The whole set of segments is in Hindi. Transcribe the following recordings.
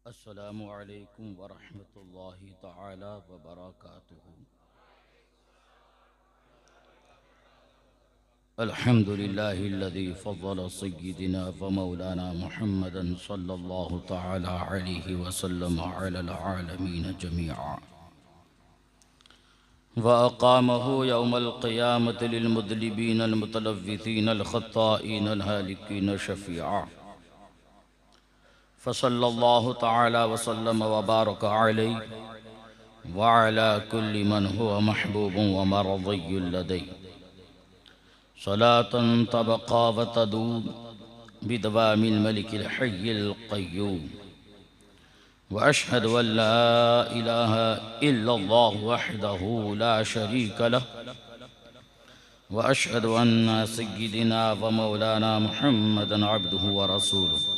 अस्सलामु अलैकुम वरहमतुल्लाहि तआला व बरकातुहू। अल्हम्दुलिल्लाहिल्लज़ी फ़ज़्ज़ल सय्यिदिना व मौलाना मुहम्मदन सल्लल्लाहु तआला अलैहि वसल्लम अलल आलमीन जमीआ व अक़ामहू यौमल क़ियामति लिल मुज़लिमीन अल मुतलव्विसीन अल ख़त्ताईन अल हालिकीन शफ़ीआ फ़सल्लल्लाहु तआला वसल्लम व बारक अलैहि व अला कुल्लि मन हुवा महबूबुन व मरज़िय्युन लदैहि सलातन तबक़ा व तदूम बिदवामिल मलिकिल हय्यिल क़य्यूम व अशहदु अन ला इलाहा इल्लल्लाहु वहदहू ला शरीक लहु व अशहदु अन्ना सय्यिदिना व मौलाना मुहम्मदन अब्दुहु व रसूलुहु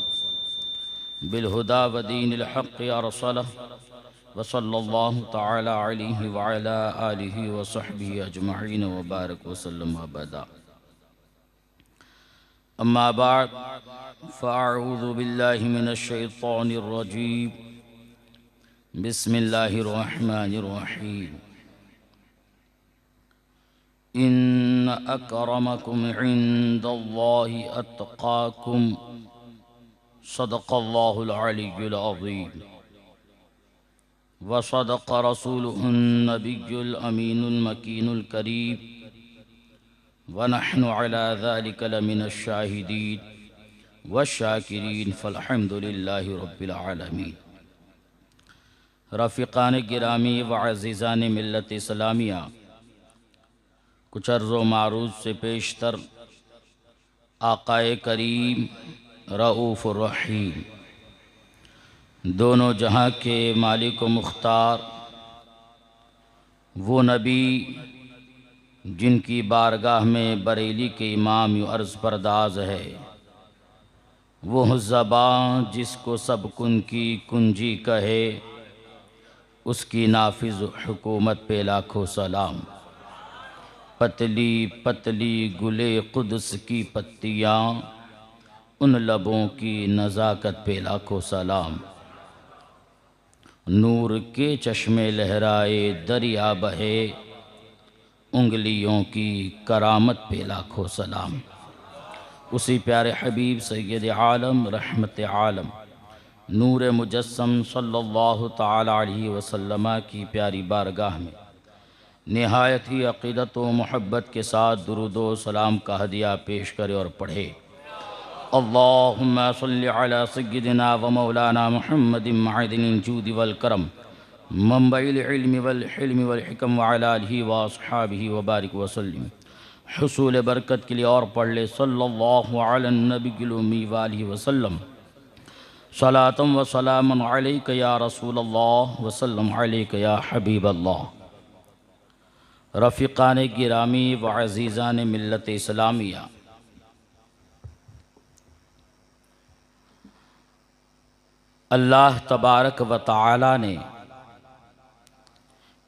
बिलहुदा व दीनिल हक़्क़ि अरसलहु व सल्लल्लाहु तआला अलैहि व अला आलिहि व सहबिहि अजमईन व बारक व सल्लम अबदा। अम्मा बाद फ़अऊज़ु बिल्लाहि मिनश शैतानिर रजीम। बिस्मिल्लाहिर रहमानिर रहीम। इन्न अक्रमकुम इंदल्लाहि अत्क़ाकुम सदक़ल्लाहुल अलिय्युल अज़ीम व सदक़ रसूलुहुन नबिय्युल अमीनुल मकीनुल करीम व नहनु अला ज़ालिका लमिनश शाहिदीन व शाकिरीन फ़ल्हम्दुलिल्लाहि रब्बिल आलमीन। रफ़ीक़ान गिरामी व अज़ीज़ान मिल्लत इस्लामिया, कुछ अर्ज़ो मारूज़ से पेशतर आक़ाए करीम रऊफ़ुर रहीम, दोनों जहाँ के मालिक व मुख्तार, वो नबी जिनकी बारगाह में बरेली के इमाम यूँ अर्ज़ परदाज है, वो ज़बान जिसको सब कुन की कुंजी कहे, उसकी नाफिज़ हुकूमत पे लाखों सलाम। पतली पतली गुले कुद्स की पत्तियाँ, उन लबों की नज़ाकत पे लाखों सलाम। नूर के चश्मे लहराए दरिया बहे, उंगलियों की करामत पे लाखों सलाम। उसी प्यारे हबीब सैयद आलम रहमत आलम नूर मुजस्सम सल्लल्लाहु ताला अलैहि वसल्लम की प्यारी बारगाह में निहायत ही अक़ीदत व मोहब्बत के साथ दुरूद व सलाम का हदिया पेश करे और पढ़े। अल्लाहुम्मा सल्लि अला सय्यिदिना व मौलाना मुहम्मदिन मअदिनिल जूदि वल करम मंबइल इल्मि वल हिल्मि वल हिकम व अला आलिहि व अस्हाबिहि व बारिक व सल्लिम। हुसूल बरकत के लिए और पढ़ ले सल्लल्लाहु अलन नबिय्यिल उम्मी व आलिहि वसल्लम। सलातम व सलामन अलैका या रसूलल्लाह व सल्लम अलैका या हबीबल्लाह। रफ़ीक़ान गिरामी व अज़ीज़ान मिल्लत इस्लामिया, अल्लाह तबारक व तआला ने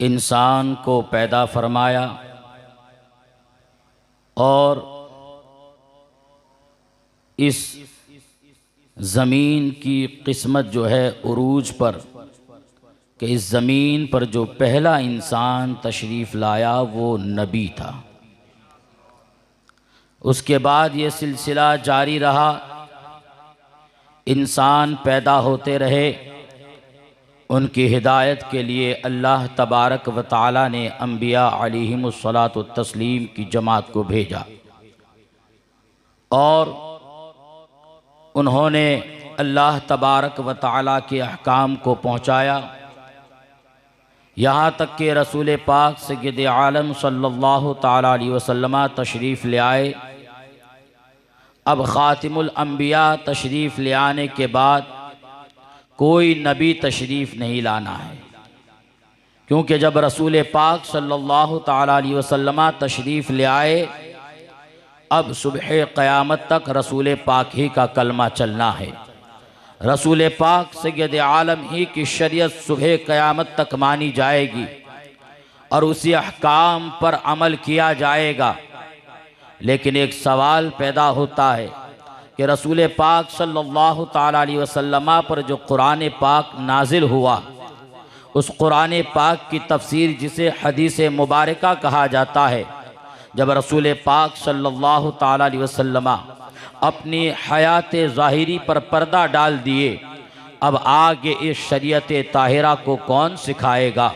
इंसान को पैदा फरमाया और इस ज़मीन की किस्मत जो है उरूज पर कि इस ज़मीन पर जो पहला इंसान तशरीफ़ लाया वो नबी था। उसके बाद ये सिलसिला जारी रहा, इंसान पैदा होते रहे, उनकी हिदायत के लिए अल्लाह तबारक व तआला ने अम्बिया अलैहिमुस्सलातु तस्लीम की जमात को भेजा और उन्होंने अल्लाह तबारक व तआला के अहकाम को पहुँचाया। यहाँ तक कि रसूल पाक सय्यद आलम सल्लल्लाहु ताला अलैहि वसल्लम तशरीफ़ ले आए। अब ख़ातिमुल अंबिया तशरीफ़ ले आने के बाद कोई नबी तशरीफ़ नहीं लाना है, क्योंकि जब रसूल पाक सल्लल्लाहु ताला अलैहि वसल्लम तशरीफ़ ले आए, अब सुबह क़यामत तक रसूल पाक ही का कलमा चलना है। रसूल पाक सय्यद आलम ही की शरीयत सुबह क़यामत तक मानी जाएगी और उसी अहकाम पर अमल किया जाएगा। लेकिन एक सवाल पैदा होता है कि रसूल पाक सल्लल्लाहु ताला अलैहि वसल्लम पर जो कुरान पाक नाजिल हुआ, उस कुरान पाक की तफसीर जिसे हदीस मुबारका कहा जाता है, जब रसूल पाक सल्लल्लाहु ताला अलैहि वसल्लम अपनी हयात ज़ाहिरी पर पर्दा डाल दिए, अब आगे इस शरीयत ताहिरा को कौन सिखाएगा?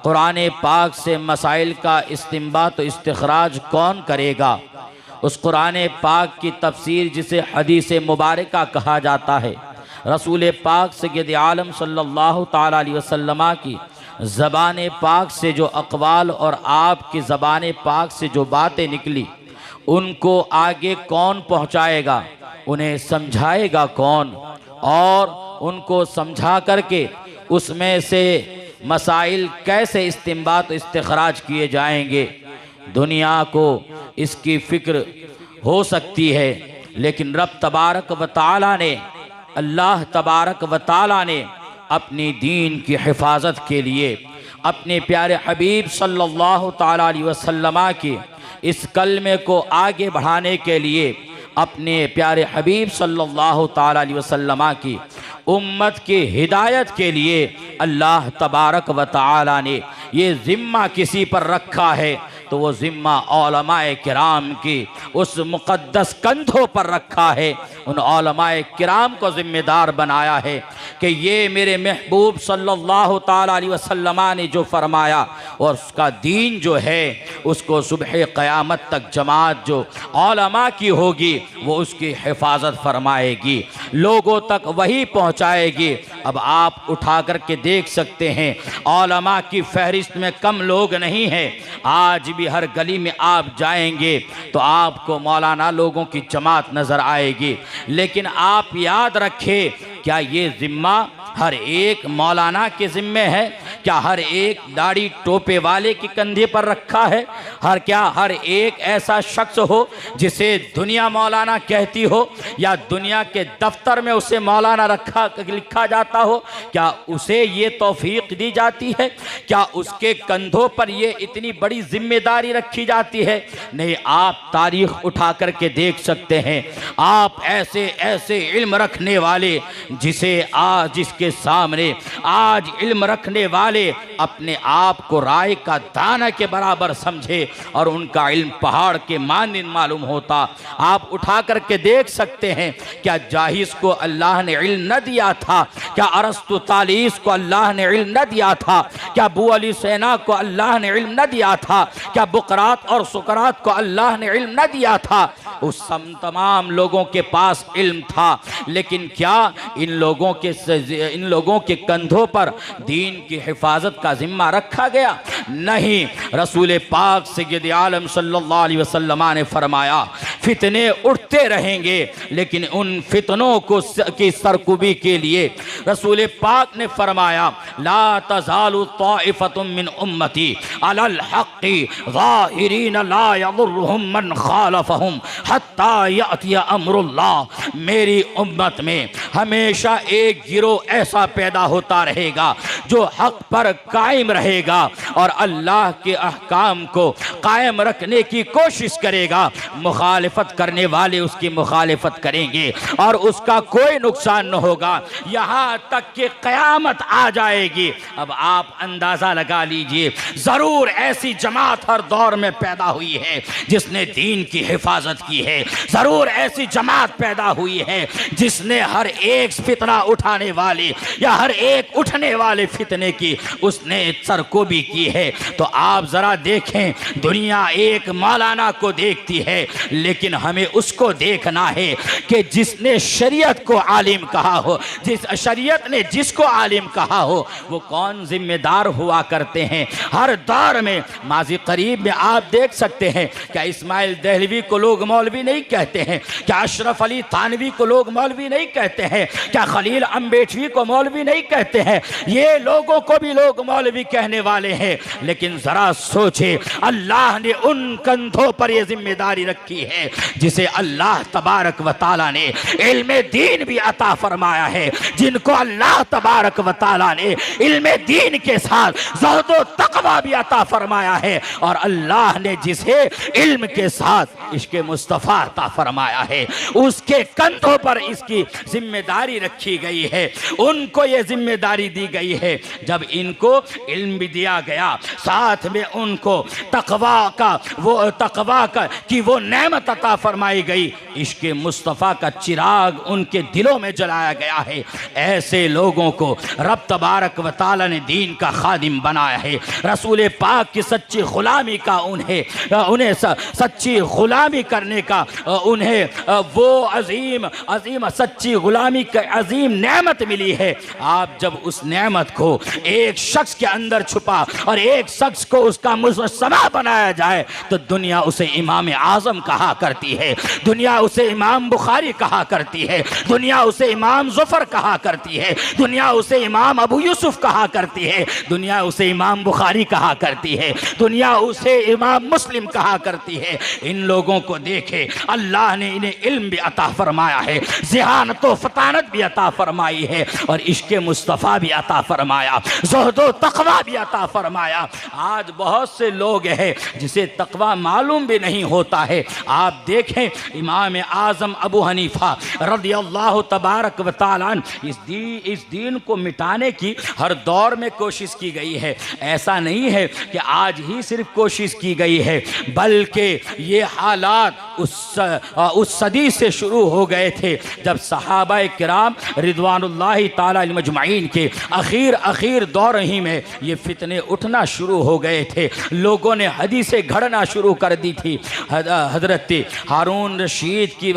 कुरान पाक से मसाइल का इस्तिंबात और इस्तिखराज कौन करेगा? उस कुरान पाक की तफसीर जिसे हदीस मुबारका कहा जाता है, रसूल पाक सय्यद आलम सल्लल्लाहु ताला अलैहि वसल्लम की ज़बान पाक से जो अक़वाल और आपकी ज़बान पाक से जो बातें निकली, उनको आगे कौन पहुँचाएगा? उन्हें समझाएगा कौन? और उनको समझा करके उसमें से मसाइल कैसे इस्तिंबात इस्तिखराज किए जाएंगे? दुनिया को इसकी फ़िक्र हो सकती है, लेकिन रब तबारक व तआला ने, अल्लाह तबारक व तआला ने अपनी दीन की हिफाजत के लिए अपने प्यारे हबीब सल्लल्लाहु ताला अलैहि वसल्लम की इस कलमे को आगे बढ़ाने के लिए अपने प्यारे हबीब सल्लल्लाहु ताला अलैहि वसल्लम की उम्मत की हिदायत के लिए अल्लाह तबारक व तआला ने ये ज़िम्मा किसी पर रखा है, तो वो ज़िम्मा उलमाए किराम की उस मुक़द्दस कंधों पर रखा है। उन उलमाए किराम को ज़िम्मेदार बनाया है कि ये मेरे महबूब सल्लल्लाहु ताला अलैहि वसल्लम ने जो फरमाया और उसका दीन जो है उसको सुबह क़यामत तक जमात जो उलमा की होगी वो उसकी हिफाजत फरमाएगी, लोगों तक वही पहुँचाएगी। अब आप उठा करके देख सकते हैं, उलमा की फहरिस्त में कम लोग नहीं हैं। आज भी हर गली में आप जाएंगे तो आपको मौलाना लोगों की जमात नज़र आएगी, लेकिन आप याद रखें, क्या ये ज़िम्मा हर एक मौलाना के ज़िम्मे है? क्या हर एक दाढ़ी टोपे वाले के कंधे पर रखा है? क्या हर एक ऐसा शख्स हो जिसे दुनिया मौलाना कहती हो या दुनिया के दफ्तर में उसे मौलाना लिखा जाता हो, क्या उसे ये तौफीक दी जाती है? क्या उसके कंधों पर ये इतनी बड़ी जिम्मेदारी रखी जाती है? नहीं, आप तारीख़ उठा करके देख सकते हैं। आप ऐसे ऐसे इल्म रखने वाले जिसके सामने आज इल्म रखने वाले अपने आप को राय का दाना के बराबर समझे और उनका इल्म पहाड़ के मानंद मालूम होता, आप उठा करके देख सकते हैं। क्या जाहिस को अल्लाह ने इल्म न दिया था? क्या अरस्तु तालीस को अल्लाह ने इल्म न दिया था? क्या अबू अली सैना को अल्लाह ने इल्म न दिया था? क्या बुकरात और सुकरात को अल्लाह ने इल्म न दिया था? उस तमाम लोगों के पास इल्म था, लेकिन क्या इन लोगों के कंधों पर दीन की हिफाजत का जिम्मा रखा गया? नहीं। रसूल पाक सय्यद आलम सल्लल्लाहु अलैहि वसल्लम ने फरमाया, फितने उठते रहेंगे, लेकिन उन फितनों की सरकुबी के लिए रसूल पाक ने फरमाया, ला तज़ालु ताइफतुम मिन उम्मती अलल हक़्क़ि ज़ाहिरीन ला यज़ुर्रुहुम मन ख़ालफ़हुम हत्ता यअतिया अम्रुल्लाह। मेरी उम्मत में हमेशा एक गिरोह ऐसा पैदा होता रहेगा जो हक पर कायम रहेगा और अल्लाह के अहकाम को कायम रखने की कोशिश करेगा। मुखालिफत करने वाले उसकी मुखालिफत करेंगे और उसका कोई नुकसान न होगा, यहाँ तक कि क़यामत आ जाएगी। अब आप अंदाज़ा लगा लीजिए, ज़रूर ऐसी जमात हर दौर में पैदा हुई है जिसने दीन की हिफाजत की है, ज़रूर ऐसी जमात पैदा हुई है जिसने हर एक फितना उठाने वाले या हर एक उठने वाले फितने की उसने सरकोबी की है। तो आप ज़रा देखें, दुनिया एक मौलाना को देखती है, लेकिन हमें उसको देखना है कि जिसने शरीयत को आलिम कहा हो, जिस शरीयत ने जिसको आलिम कहा हो, वो कौन जिम्मेदार हुआ करते हैं हर दौर में। माजी करीब में आप देख सकते हैं, क्या इस्माइल दहलवी को लोग मौलवी नहीं कहते हैं? क्या अशरफ अली थानवी को लोग मौलवी नहीं कहते हैं? क्या खलील अम्बेडवी को मौलवी नहीं कहते हैं? ये लोगों को भी लोग मौलवी कहने वाले हैं, लेकिन ज़रा सोचे, अल्लाह ने उन कंधों पर ये जिम्मेदारी रखी है जिसे अल्लाह अल्लाह तबारक व तआला ने इल्म दीन भी अता फरमाया है, जिनको अल्लाह तबारक व तआला ने इल्म दीन के साथ ज़ुहद व तक़वा भी अता फरमाया है, और अल्लाह ने जिसे इल्म के साथ इश्क़ मुस्तफ़ा अता फरमाया है उसके कंधों पर इसकी जिम्मेदारी रखी गई है, उनको ये जिम्मेदारी दी गई है। जब इनको इल्म भी दिया गया, साथ में उनको तक़वा की वो नेमत अता फरमाई गई, इश्क़ मुस्तफ़ा का चिराग उनके दिलों में जलाया गया है। ऐसे लोगों को रब तबारक व तआला ने दीन का खादिम बनाया है। रसूल पाक की सच्ची गुलामी का उन्हें सच्ची गुलामी करने का उन्हें वो अजीम सच्ची गुलामी की अजीम नेमत मिली है। आप जब उस नेमत को एक शख्स के अंदर छुपा और एक शख्स को उसका मुसम्मा बनाया जाए तो दुनिया उसे इमाम आज़म कहा करती है, दुनिया उसे इमाम बुखारी कहा करती है, दुनिया उसे इमाम ज़ुफ़र कहा करती है, दुनिया उसे इमाम अबू यूसुफ कहा करती है, दुनिया उसे इमाम बुखारी कहा करती है, दुनिया उसे इमाम मुस्लिम कहा करती है। इन लोगों को देखे अल्लाह ने इन्हें इल्म भी अता फरमाया है, ज़हानत व फतानत भी अता फरमाई है, और इश्क़ मुस्तफ़ा भी अता फरमाया, ज़ुहद व तक़वा भी अता फरमाया। आज बहुत से लोग हैं जिसे तक़वा मालूम भी नहीं होता है। आप देखें इमाम आज़म अबू हनीफ़ा रज़ियल्लाहु तबारक व तआला इस दीन को मिटाने की हर दौर में कोशिश की गई है। ऐसा नहीं है कि आज ही सिर्फ कोशिश की गई है, बल्कि ये हालात उस सदी से शुरू हो गए थे जब सहाबाए किराम रिदवानुल्लाहि ताला अलैहिम अजमईन के आखिर दौर ही में ये फितने उठना शुरू हो गए थे। लोगों ने हदीसें घड़ना शुरू कर दी थी। हज़रत हारून रशीद की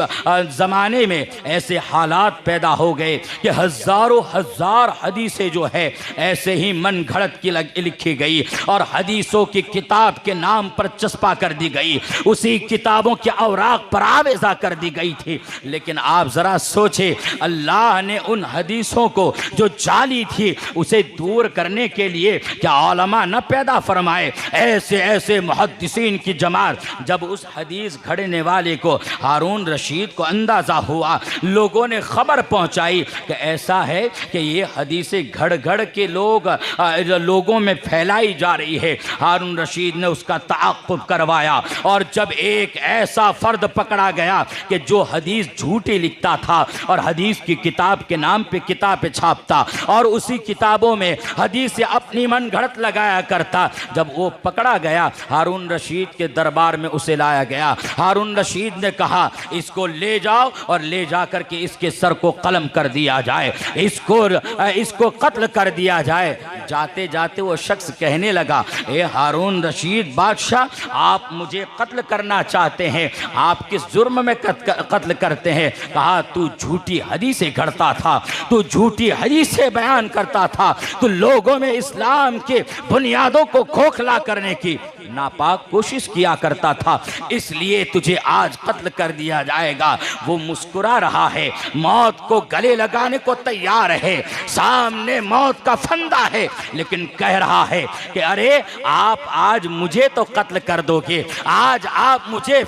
ज़माने में ऐसे हालात पैदा हो गए कि हज़ारों हज़ार हदीसें जो है ऐसे ही मन घड़त की लिखी गई और हदीसों की किताब के नाम पर चस्पा कर दी गई, उसी किताबों के औराक पर आवेज़ा कर दी गई थी। लेकिन आप ज़रा सोचे, अल्लाह ने उन हदीसों को जो जाली थी उसे दूर करने के लिए क्या उलमा न पैदा फरमाए? ऐसे मुहद्दिसीन की जमात। जब उस हदीस घड़ने वाले को हारून रशीद को अंदाज़ा हुआ, लोगों ने ख़बर पहुंचाई कि ऐसा है कि ये हदीसें घड़ के लोगों में फैलाई जा रही है। हारून रशीद ने उसका ताक़ुब करवाया और जब एक ऐसा फ़र्द पकड़ा गया कि जो हदीस झूठी लिखता था और हदीस की किताब के नाम पे किताबें छापता और उसी किताबों में हदीस से अपनी मन घड़त लगाया करता, जब वो पकड़ा गया हारून रशीद के दरबार में उसे लाया गया। हारून रशीद ने कहा इसको ले जाओ और ले जा कर के इसके सर को कलम कर दिया जाए, इसको कत्ल कर दिया जाए। जाते जाते वो शख्स कहने लगा, ए हारून रशीद बादशाह, आप मुझे कत्ल करना चाहते हैं, आप किस जुर्म में कत्ल करते हैं? कहा तू झूठी हदीसें घड़ता था, तू झूठी हदीसें बयान करता था, तू लोगों में इस्लाम के बुनियादों को खोखला करने की नापाक कोशिश किया करता था, इसलिए तुझे आज कत्ल कर दिया जाएगा। वो मुस्कुरा रहा है, मौत को गले लगाने को तैयार है, सामने मौत का फंदा है, लेकिन कह रहा है कि अरे आप आज मुझे तो कत्ल कर दोगे, आज आप मुझे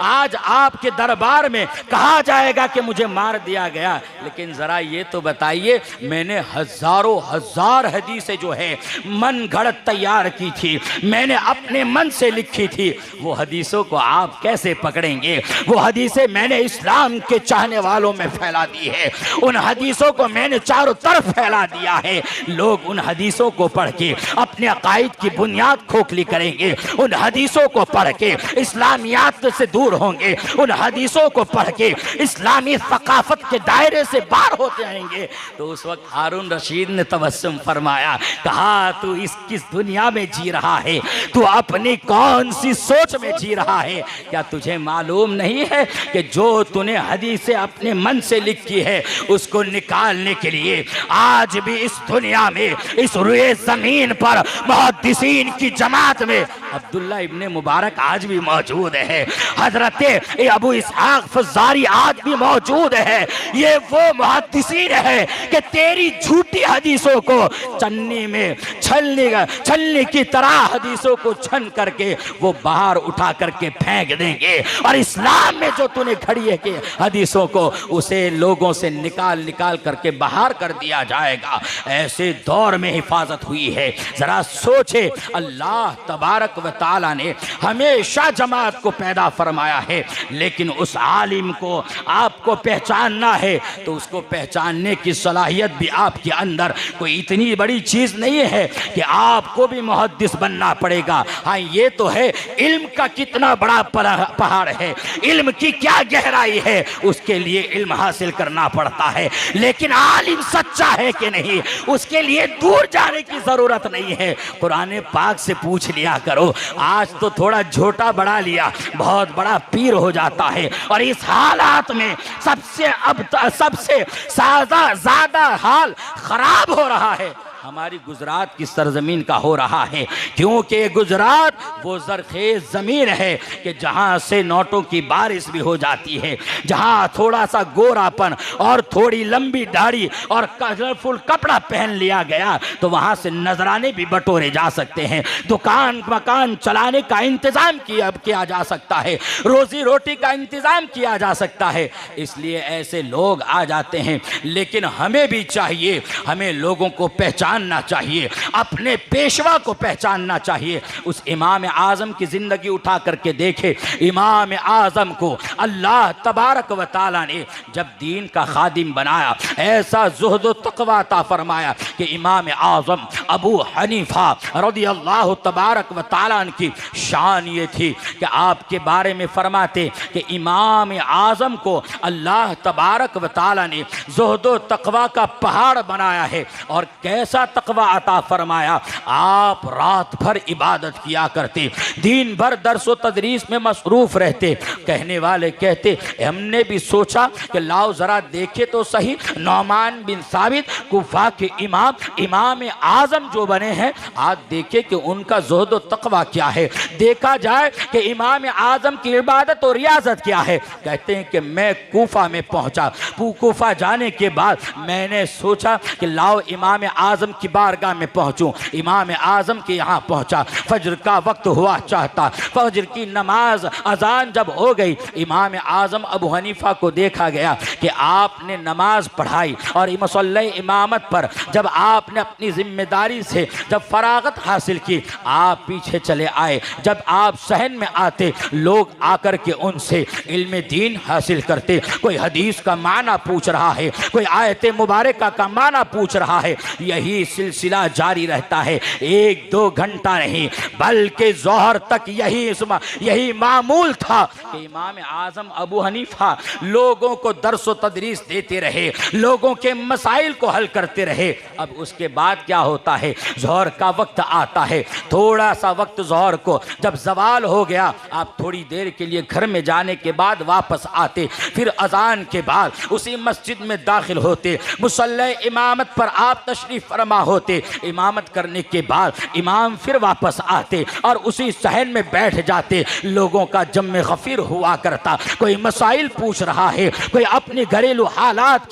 आज आपके दरबार में कहा जाएगा कि मुझे मार दिया गया, लेकिन ज़रा ये तो बताइए मैंने हज़ारों हज़ार हदीसें जो है मन घड़त तैयार की थी, मैंने अपने मन से लिखी थी, वो हदीसों को आप कैसे पकड़ेंगे? वो हदीसें मैंने इस्लाम के चाहने वालों में फैला दी है, उन हदीसों को मैंने चारों तरफ फैला दिया है। लोग उन हदीसों को पढ़ के अपने अकायद की बुनियाद खोखली करेंगे, उन हदीसों को पढ़ के इस्लामियात से दूर होंगे, उन हदीसों को पढ़ के इस्लामी सकाफत के दायरे से बाहर होते रहेंगे। तो उस वक्त हारून रशीद ने तबस्सुम फरमाया, कहा तू किस दुनिया में जी रहा है, तू अपनी कौन सी सोच में जी रहा है? क्या तुझे मालूम नहीं है कि जो तूने हदीसें अपने मन से लिखी है उसको निकालने के लिए आज भी इस दुनिया में इस रुए ज़मीन पर मुहद्दिसीन की जमात में अब्दुल्ला इब्ने मुबारक आज भी मौजूद है, हजरत अबू इसहाक फज़ारी आज भी मौजूद है। ये वो मुहद्दिसीन है कि तेरी झूठी हदीसों को चन्नी में छलनी की तरह हदीसों को छन करके वो बाहर उठा करके फेंक देंगे, और इस्लाम में जो तूने खड़ी है कि हदीसों को उसे लोगों से निकाल करके बाहर कर दिया जाएगा। ऐसे दौर में हिफाजत हुई है। जरा सोचे, अल्लाह तबारक व तआला ने हमेशा जमात को पैदा फरमाया है, लेकिन उस आलिम को आपको पहचानना है तो उसको पहचानने की सलाहियत भी आपके अंदर कोई इतनी बड़ी चीज नहीं है कि आपको भी मुहद्दिस बनना पड़ेगा। हाँ, ये तो है इल्म का कितना बड़ा पहाड़ है, इल्म की क्या गहराई है, उसके लिए इल्म हासिल करना पड़ता है। लेकिन आलिम सच्चा है कि नहीं, उसके लिए दूर जाने की जरूरत नहीं है। कुरान पाक से पूछ लिया करो। आज तो थोड़ा झोटा बढ़ा लिया, बहुत बड़ा पीर हो जाता है। और इस हालात में सबसे ज्यादा हाल खराब हो रहा है हमारी गुजरात की सरजमीन का हो रहा है, क्योंकि गुजरात वो जरखेज ज़मीन है कि जहाँ से नोटों की बारिश भी हो जाती है, जहाँ थोड़ा सा गोरापन और थोड़ी लंबी दाढ़ी और कलरफुल कपड़ा पहन लिया गया तो वहाँ से नजराने भी बटोरे जा सकते हैं, दुकान मकान चलाने का इंतज़ाम किया जा सकता है, रोजी रोटी का इंतज़ाम किया जा सकता है। इसलिए ऐसे लोग आ जाते हैं। लेकिन हमें भी चाहिए, हमें लोगों को पहचानना चाहिए, अपने पेशवा को पहचानना चाहिए। उस इमाम आज़म की ज़िंदगी उठा करके देखे। इमाम आज़म को अल्लाह तबारक व तआला ने जब दीन का खादिम बनाया, ऐसा ज़ुहद व तक़वा अता फरमाया कि इमाम आज़म अबू हनीफा रज़ियल्लाहु तबारक व तआला की शान ये थी कि आपके बारे में फरमाते कि इमाम आज़म को अल्लाह तबारक व तआला ने ज़ुहद व तक़वा का पहाड़ बनाया है। और कैसा तक़वा अता फरमाया, आप रात भर इबादत किया करते, दिन भर दर्स व तदरीस में मसरूफ़ रहते। कहने वाले कहते, हमने भी सोचा कि लाओ ज़रा देखे तो सही, नौमान बिन साबित कुफा के इमाम आज़म जो बने हैं, आज देखे कि उनका ज़ुहद व तक़वा क्या है, देखा जाए कि इमाम आज़म की इबादत और रियाजत क्या है। कहते हैं कि मैं कूफा में पहुंचा, कूफा जाने के बाद मैंने सोचा कि लाओ इमाम आज़म की बारगाह में पहुंचूं। इमाम आज़म के यहाँ पहुंचा, फजर का वक्त हुआ चाहता, फजर की नमाज अजान जब हो गई, इमाम आज़म अबू हनीफा को देखा गया कि आपने नमाज पढ़ाई और मसल्ले इमामत पर जब आपने अपनी जिम्मेदारी से जब फरागत हासिल की, आप पीछे चले आए। जब आप सहन में आते, लोग आकर के उनसे इल्म दीन हासिल करते। कोई हदीस का माना पूछ रहा है, कोई आयत मुबारका का माना पूछ रहा है। यही सिलसिला जारी रहता है, 1-2 घंटा नहीं बल्कि ज़ोहर तक यही मामूल था कि इमाम आज़म अबू हनीफा लोगों को दर्स व तदरीस देते रहे, लोगों के मसाइल को हल करते रहे। अब उसके बाद क्या होता है, ज़ोहर का वक्त आता है, थोड़ा सा वक्त ज़ोहर को जब ज़वाल हो गया, आप थोड़ी देर के लिए घर में जाने के बाद वापस आते, फिर अज़ान के बाद उसी मस्जिद में दाखिल होते, मुसल्ले इमामत पर आप तशरीफ़ फरमा होते, इमामत करने के बाद इमाम फिर वापस आते और उसी सहन में बैठ जाते। लोगों का जम्मे गफीर हुआ करता, कोई मसाइल पूछ रहा है, कोई अपने घरेलू हालात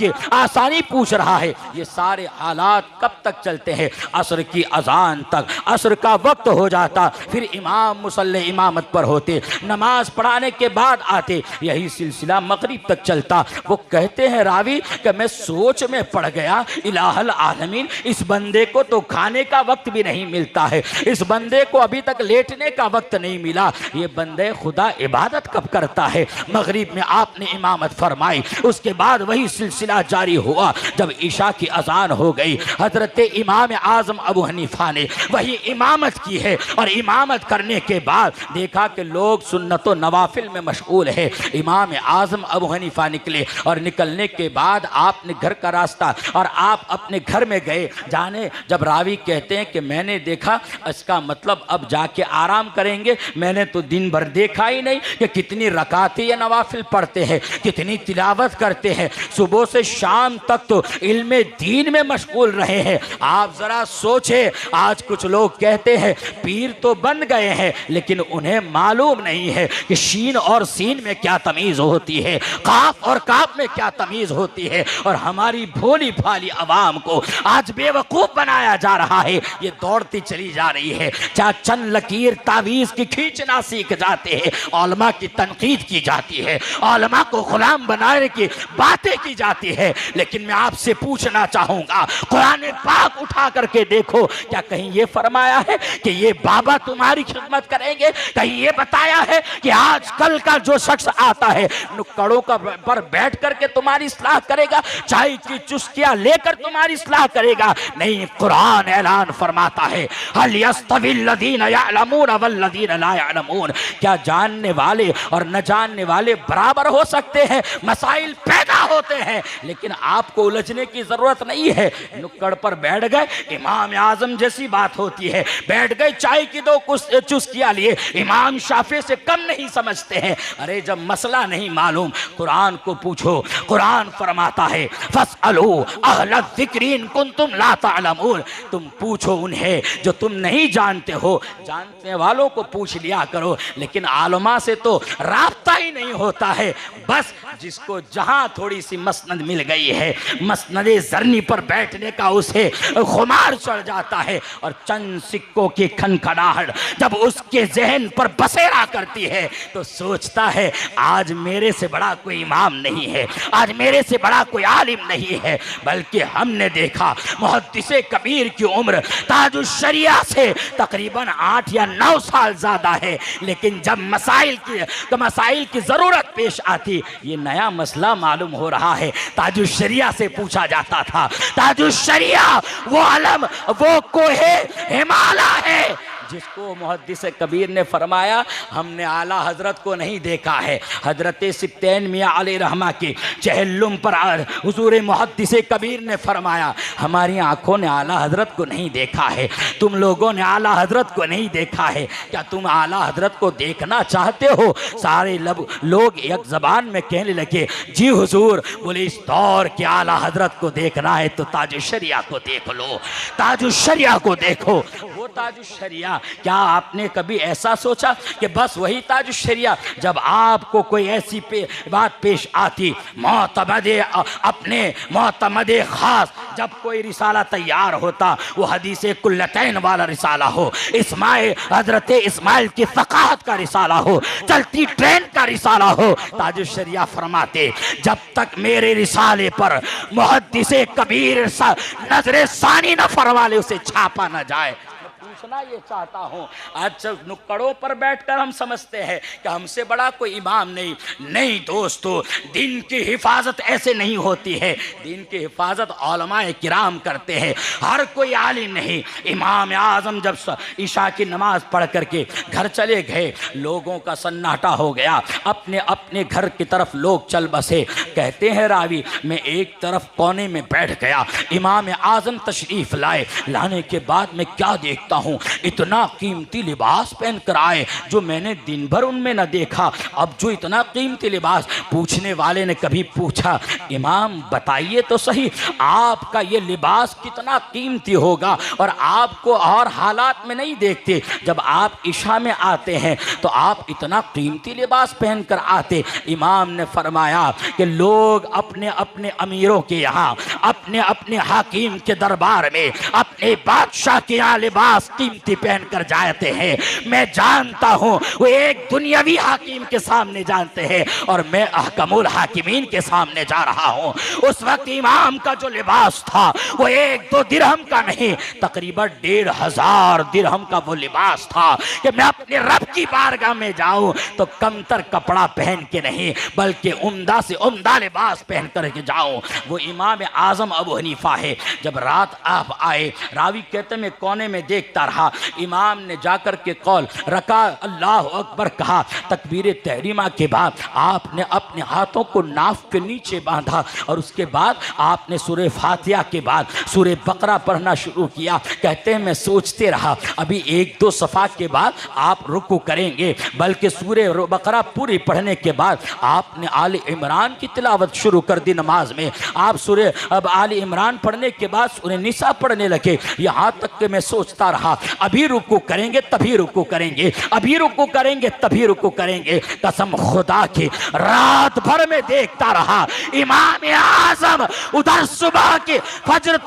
के आसानी पूछ रहा है। ये सारे हालात कब तक चलते हैं, असर की अजान तक। असर का वक्त हो जाता, फिर इमाम मुसल्ले इमामत पर होते, नमाज पढ़ाने के बाद आते, यही सिलसिला मगरिब तक चलता। वो कहते हैं रावी कि मैं सोच में पड़ गया, इलाहल आलमीन, इस बंदे को तो खाने का वक्त भी नहीं मिलता है, इस बंदे को अभी तक लेटने का वक्त नहीं मिला, ये बंदे खुदा इबादत कब करता है। मगरिब में आपने इमामत फरमाई, उसके बाद वही सिलसिला जारी हुआ। जब ईशा की अजान हो गई, हजरत इमाम आज़म अबू हनीफा ने वही इमामत की है और इमामत करने के बाद देखा कि लोग सुन्नत व नवाफिल में मशगूल है। इमाम आज़म अबू हनीफा निकले और निकलने के बाद आपने घर का रास्ता और आप अपने घर में गए। जाने जब रावी कहते हैं कि मैंने देखा, इसका मतलब अब जाके आराम करेंगे। मैंने तो दिन भर देखा ही नहीं कि कितनी रकातें या नवाफिल पढ़ते हैं, कितनी तिलावत करते हैं, सुबह से शाम तक तो इल्मे दीन में मशगूल रहे हैं। आप जरा सोचे, आज कुछ लोग कहते हैं पीर तो बन गए हैं, लेकिन उन्हें मालूम नहीं है कि शीन और सीन में क्या तमीज़ होती है, काफ और काफ में क्या तमीज़ होती है। और हमारी भोली भाली आवाम को आज बेवकूफ़ बनाया जा रहा है। ये दौड़ती चली जा रही है। क्या चंद लकीर तावीज़ की खींचना सीख जाते हैं, उलमा की तनकीद की जाती है, उलमा को गुलाम बनाने की बातें की जाती है। लेकिन मैं आपसे पूछना चाहूँगा, कुरान पाक उठा करके देखो, क्या कहीं ये फरमाया है कि ये बाबा तुम्हारी खिदमत करेंगे? कहीं ये बताया है कि आज कल का जो शख्स आता है नुक्कड़ों का पर बैठ करके तुम्हारी इस्लाह करेगा, चाय की चुस्कियां लेकर तुम्हारी इस्लाह करेगा? नहीं, कुरान ऐलान फरमाता है, हल यस्तविल्लज़ीना यअलमून वल्लज़ीना ला यअलमून, क्या जानने वाले और न जानने वाले बराबर हो सकते हैं? मसाइल पैदा होते हैं, लेकिन आपको उलझने की जरूरत नहीं है। नुक्कड़ पर बैठ गए, इमाम आजम जैसी बात होती है, बैठ गए चाय की दो चुस्कियां लिए, इमाम शाफी से कम नहीं समझते हैं। अरे जब मसला नहीं मालूम, कुरान को पूछो। कुरान फरमाता है, फस्अलू अहल ज़िक्र इन कुंतुम ला तअलमून, तुम पूछो उन्हें जो तुम नहीं जानते हो। जानने वालों को पूछ लिया करो, लेकिन आलमा से तो राब्ता ही नहीं होता है। बस जिसको जहां थोड़ी सी मसनद मिल गई है, मसनदे ज़रनी पर बैठने का उसे खुमार चढ़ जाता है, और चंद सिक्कों की खनखनाहट जब उसके जहन पर बसेरा करती है तो सोचता है आज मेरे से बड़ा कोई इमाम नहीं है, आज मेरे से बड़ा कोई आलिम नहीं है। बल्कि हमने देखा मुहद्दिसे कबीर की उम्र ताजुश शरिया से तकरीबन 8 या 9 साल ज़्यादा है, लेकिन जब मसाइल की ज़रूरत पेश आती, ये नया मसला मालूम हो रहा है, ताजुश शरिया से पूछा जाता था। ताजुश शरिया वो आलम, वो कोहे हिमालय है जिसको मुहद्दिस कबीर ने फरमाया हमने आला हजरत को नहीं देखा है। हजरत सिब्तैन मियाँ अलैहि रहमा के चहल्लुम पर हुजूर मुहद्दिस कबीर ने फरमाया हमारी आंखों ने आला हजरत को नहीं देखा है, तुम लोगों ने आला हजरत को नहीं देखा है, क्या तुम आला हजरत को देखना चाहते हो? सारे लोग एक ज़बान में कहने लगे जी हुजूर। बोले इस दौर के आला हजरत को देखना है तो ताजुश शरिया को देख लो, ताजुश शरिया को देखो। वो ताजुश शरिया, क्या आपने कभी ऐसा सोचा कि बस वही ताजुश शरिया? जब आपको कोई ऐसी बात पेश आती, अपने मोतमदे खास, जब कोई रिसाला तैयार होता, वो हदीसे कुल्लतैन वाला रिसाला हो, हजरत इस्माइल की फ़क़ाहत का रिसाला हो, चलती ट्रेन का रिसाला हो, ताजुश शरिया फरमाते जब तक मेरे रिसाले पर मुहद्दिसे कबीर नजरे सानी न फरमा ले उसे छापा न जाए। पूछना ये चाहता हूँ, आज नुक्कड़ों पर बैठकर हम समझते हैं कि हमसे बड़ा कोई इमाम नहीं दोस्तों, दिन की हिफाजत ऐसे नहीं होती है। दिन की हिफाजत उलमाए किराम करते हैं, हर कोई आलिम नहीं। इमाम आजम जब ईशा की नमाज पढ़ करके घर चले गए, लोगों का सन्नाटा हो गया, अपने अपने घर की तरफ लोग चल बसे। कहते हैं रावी, मैं एक तरफ कोने में बैठ गया, इमाम आजम तशरीफ लाने के बाद मैं क्या देखता हूँ, इतना कीमती लिबास पहन कर आए जो मैंने दिन भर उनमें न देखा। अब जो इतना कीमती लिबास, पूछने वाले ने कभी पूछा इमाम बताइए तो सही आपका ये लिबास कितना कीमती होगा, और आपको और हालात में नहीं देखते, जब आप इशा में आते हैं तो आप इतना कीमती लिबास पहन कर आते। इमाम ने फरमाया कि लोग अपने अपने अमीरों के यहाँ, अपने अपने हाकिम के दरबार में, अपने बादशाह के यहाँ लिबास कीमती पहन कर जाते हैं। मैं जानता हूँ वो एक दुनियावी हाकिम के सामने जानते हैं और मैं अहकमुल हाकिमीन के सामने जा रहा हूँ। उस वक्त इमाम का जो लिबास था वो 1-2 दिरहम का नहीं, तकरीबन 1500 दिरहम का वो लिबास था कि मैं अपने रब की बारगाह में जाऊँ तो कमतर कपड़ा पहन के नहीं, बल्कि उम्दा से उम्दा लिबास पहन कर के जाऊँ। वो इमाम आजम अबू हनीफा है। जब रात आप आए, रावी कहते मैं कोने में देखता देखता रहा। इमाम ने जाकर के कौल रका, अल्लाह अकबर कहा। तकबीर तहरीमा के बाद आपने अपने हाथों को नाफ के नीचे बांधा और उसके बाद आपने सूरे फातिहा के बाद सूरे बकरा पढ़ना शुरू किया। कहते हैं मैं सोचते रहा अभी एक दो सफ़ा के बाद आप रुकू करेंगे, बल्कि सूरे बकरा पूरी पढ़ने के बाद आपने आले इमरान की तिलावत शुरू कर दी नमाज में। आप सूरे अब आले इमरान पढ़ने के बाद सूरे निसा पढ़ने लगे। यहाँ तक कि मैं सोचता रहा अभी रुकू करेंगे तभी रुकू करेंगे, अभी रुकू करेंगे तभी रुकू करेंगे। कसम खुदा की रात भर में देखता रहा इमाम आजम उधर सुबह की फजर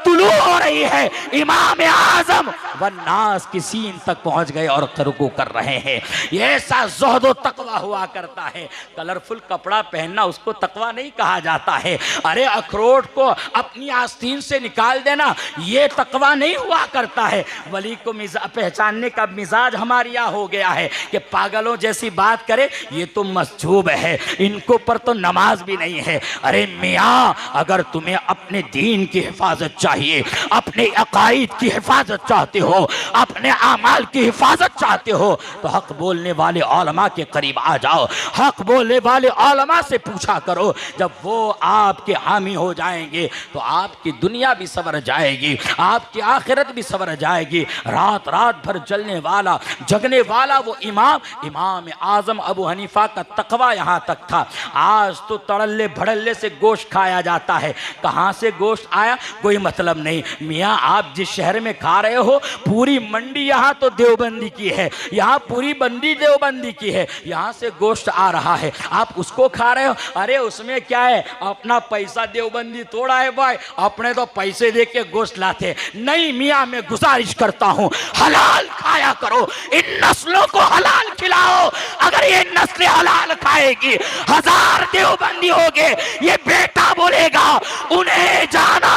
तुलू हो रही है, इमाम आजम वन्नास की सीन तक पहुंच गए और रुकू कर रहे हैं। ये ऐसा ज़ुहद तकवा हुआ करता है। कलरफुल कपड़ा पहनना उसको तकवा नहीं कहा जाता है। अरे अखरोट को अपनी आस्तीन से निकाल देना ये तकवा नहीं हुआ करता है। वली को पहचानने का मिजाज हमारे यहाँ हो गया है कि पागलों जैसी बात करे, ये तो मस्जूब है, इनको पर तो नमाज भी नहीं है। अरे मियाँ, अगर तुम्हें अपने दीन की हिफाजत चाहिए, अपने अकाईद की हिफाजत चाहते हो, अपने आमाल की हिफाजत चाहते हो, तो हक बोलने वाले औलमा के करीब आ जाओ। हक बोलने वाले औलमा से पूछा करो। जब वो आपके हामी हो जाएंगे तो आपकी दुनिया भी सवर जाएगी, आपकी आखिरत भी सवर जाएगी। रात रात भर जलने वाला जगने वाला वो इमाम आजम अबू हनीफा का तकवा यहाँ तक था। आज तो तड़ल्ले भड़ल्ले से गोश्त खाया जाता है। कहाँ से गोश्त आया कोई मतलब नहीं। मियाँ, आप जिस शहर में खा रहे हो पूरी मंडी यहाँ तो देवबंदी की है, यहाँ पूरी बंदी देवबंदी की है, यहाँ से गोश्त आ रहा है, आप उसको खा रहे हो। अरे उसमें क्या है, अपना पैसा देवबंदी तोड़ा है भाई, अपने तो पैसे दे के गोश्त लाते नहीं। मियाँ, मैं गुजारिश करता हूँ हलाल खाया करो, इन नस्लों को हलाल खिलाओ। अगर ये नस्लें हलाल खाएगी, 1000 देवबंदी होंगे, ये बेटा बोलेगा उन्हें जाना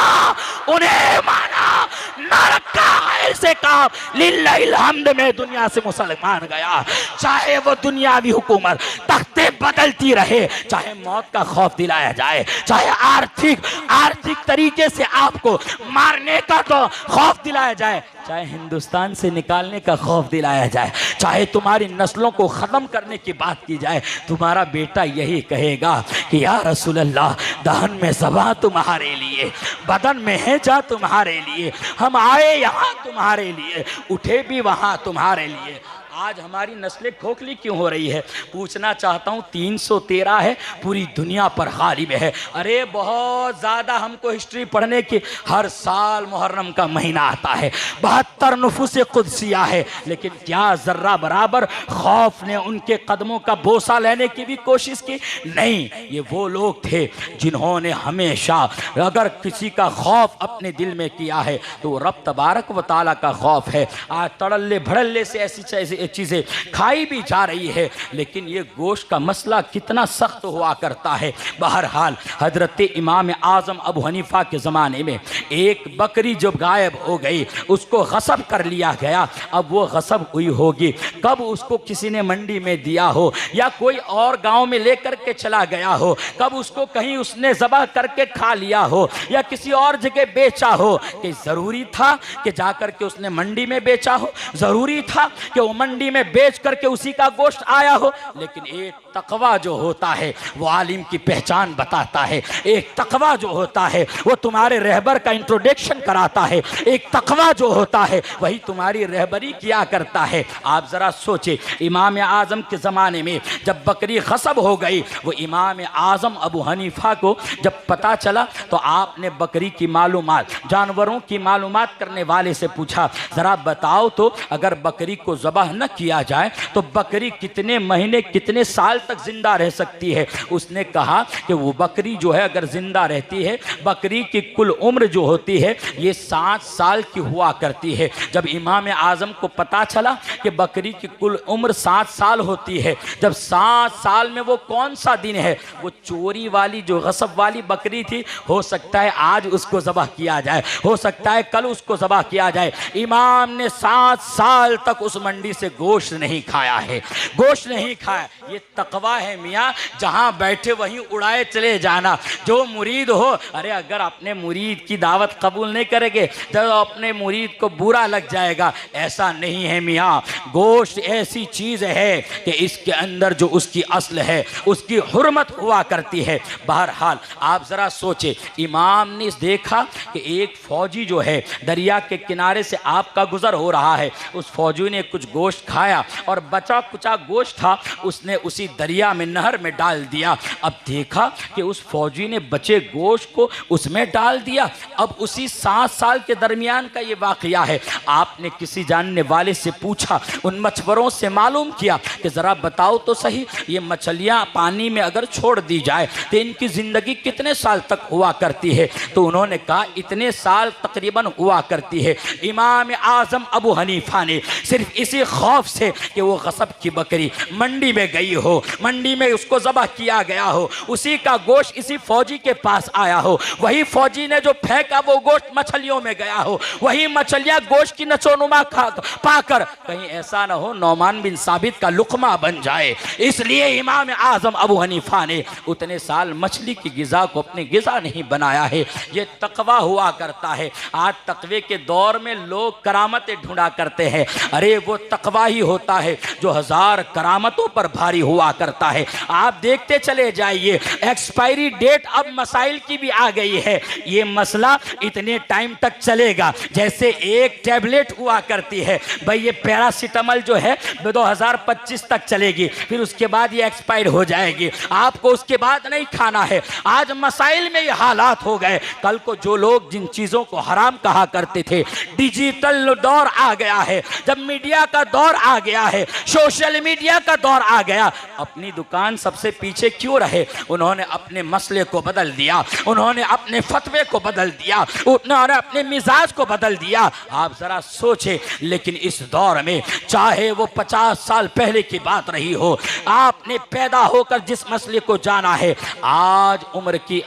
उन्हें माना, ना रखा ऐसे काम। लिल्लाहिल हम्द में दुनिया से मुसलमान गया, चाहे वो दुनियावी हुकूमत तख्ते बदलती रहे, चाहे मौत का खौफ दिलाया जाए, चाहे आर्थिक तरीके से आपको मारने का तो खौफ दिलाया जाए, चाहे हिंदुस्तान से निकालने का खौफ दिलाया जाए, चाहे तुम्हारी नस्लों को ख़त्म करने की बात की जाए, तुम्हारा बेटा यही कहेगा कि या रसूल अल्लाह, दहन में ज़बां तुम्हारे लिए, बदन में है जा तुम्हारे लिए, हम आए यहाँ तुम्हारे लिए, उठे भी वहाँ तुम्हारे लिए। आज हमारी नस्लें खोखली क्यों हो रही है? पूछना चाहता हूँ। 313 है, पूरी दुनिया पर गालिब है। अरे बहुत ज़्यादा हमको हिस्ट्री पढ़ने की, हर साल मुहर्रम का महीना आता है, 72 नुफूस कुदसिया है, लेकिन क्या ज़र्रा बराबर खौफ ने उनके कदमों का बोसा लेने की भी कोशिश की? नहीं। ये वो लोग थे जिन्होंने हमेशा अगर किसी का खौफ अपने दिल में किया है तो रब तबारक व तआला का खौफ है। आज तड़ल्ले भड़ल्ले से ऐसी चीज़ें खाई भी जा रही है, लेकिन ये गोश्त का मसला कितना सख्त हुआ करता है। बहरहाल हजरत इमाम आज़म अबू हनीफा के ज़माने में एक बकरी जो गायब हो गई, उसको गसब कर लिया गया। अब वो गसब हुई होगी, कब उसको किसी ने मंडी में दिया हो या कोई और गांव में लेकर के चला गया हो, कब उसको कहीं उसने ज़बह करके खा लिया हो या किसी और जगह बेचा हो, कि ज़रूरी था कि जाकर के उसने मंडी में बेचा हो, ज़रूरी था कि वो मंडी में बेच करके उसी का गोश्त आया हो। लेकिन एक तकवा जो होता है वो आलिम की पहचान बताता है। एक तकवा जो होता है वो तुम्हारे रहबर का इंट्रोडक्शन कराता है। एक तकवा जो होता है वही तुम्हारी रहबरी किया करता है। आप ज़रा सोचे, इमाम आज़म के ज़माने में जब बकरी गसब हो गई, वो इमाम आज़म अबू हनीफा को जब पता चला तो आपने बकरी की मालूमात, जानवरों की मालूमात करने वाले से पूछा, ज़रा बताओ तो अगर बकरी को ज़बह न किया जाए तो बकरी कितने महीने कितने साल तक जिंदा रह सकती है? उसने कहा कि वो बकरी जो है अगर जिंदा रहती है, बकरी की कुल उम्र जो होती है ये 7 साल की हुआ करती है। जब इमाम आज़म को पता चला कि बकरी की कुल उम्र 7 साल होती है, जब 7 साल में वो कौन सा दिन है, वो चोरी वाली जो गसब वाली बकरी थी, हो सकता है आज उसको ज़बह किया जाए, हो सकता है कल उसको ज़बह किया जाए। इमाम ने 7 साल तक उस मंडी से गोश्त नहीं खाया है, गोश्त नहीं खाया। ये तकवा है मियाँ, जहाँ बैठे वहीं उड़ाए चले जाना। जो मुरीद हो, अरे अगर अपने मुरीद की दावत कबूल नहीं करेंगे तो अपने मुरीद को बुरा लग जाएगा, ऐसा नहीं है मियाँ। गोश्त ऐसी चीज़ है कि इसके अंदर जो उसकी असल है उसकी हुर्मत हुआ करती है। बहरहाल आप ज़रा सोचे, इमाम ने देखा कि एक फौजी जो है दरिया के किनारे से आपका गुजर हो रहा है, उस फौजी ने कुछ गोश्त खाया और बचा कुचा गोश्त था उसने उसी दरिया में, नहर में डाल दिया। अब देखा कि उस फौजी ने बचे गोश्त को उसमें डाल दिया। अब उसी 7 साल के दरमियान का ये वाक़या है। आपने किसी जानने वाले से पूछा, उन मछुआरों से मालूम किया कि ज़रा बताओ तो सही, ये मछलियाँ पानी में अगर छोड़ दी जाए तो इनकी ज़िंदगी कितने साल तक हुआ करती है? तो उन्होंने कहा इतने साल तकरीबन हुआ करती है। इमाम आज़म अबू हनीफा ने सिर्फ इसी खौफ से कि वो गसब की बकरी मंडी में गई हो, मंडी में उसको ज़बह किया गया हो, उसी का गोश्त इसी फौजी के पास आया हो, वही फौजी ने जो फेंका वो गोश्त मछलियों में गया हो, वही मछलियाँ गोश्त की नचोनुमा पाकर कहीं ऐसा ना हो नौमान बिन साबित का लुकमा बन जाए। इसलिए इमाम आज़म अबू हनीफा ने उतने साल मछली की गिज़ा को अपनी गिज़ा नहीं बनाया है। ये तकवा हुआ करता है। आज तकवे के दौर में लोग करामतें ढूंढा करते हैं, अरे वो तकवा ही होता है जो 1000 करामतों पर भारी हुआ करता है। आप देखते चले जाइए, एक्सपायरी डेट अब मसाइल की भी आ गई है। ये मसला इतने टाइम तक चलेगा जैसे एक टैबलेट हुआ करती है, भाई ये पैरासीटामोल जो है 2025 तक चलेगी, फिर उसके बाद ये एक्सपायर हो जाएगी, आपको उसके बाद नहीं खाना है। आज मसाइल में ये हालात हो गए। कल को जो लोग जिन चीज़ों को हराम कहा करते थे, डिजिटल दौर आ गया है, जब मीडिया का दौर आ गया है, सोशल मीडिया का दौर आ गया, अपनी दुकान सबसे पीछे क्यों रहे? उन्होंने अपने मसले को बदल दिया, उन्होंने अपने फतवे को बदल दिया, उन्होंने अपने मिजाज को बदल दिया। आप ज़रा सोचें, लेकिन इस दौर में चाहे वो 50 साल पहले की बात रही हो, आपने पैदा होकर जिस मसले को जाना है, आज उम्र की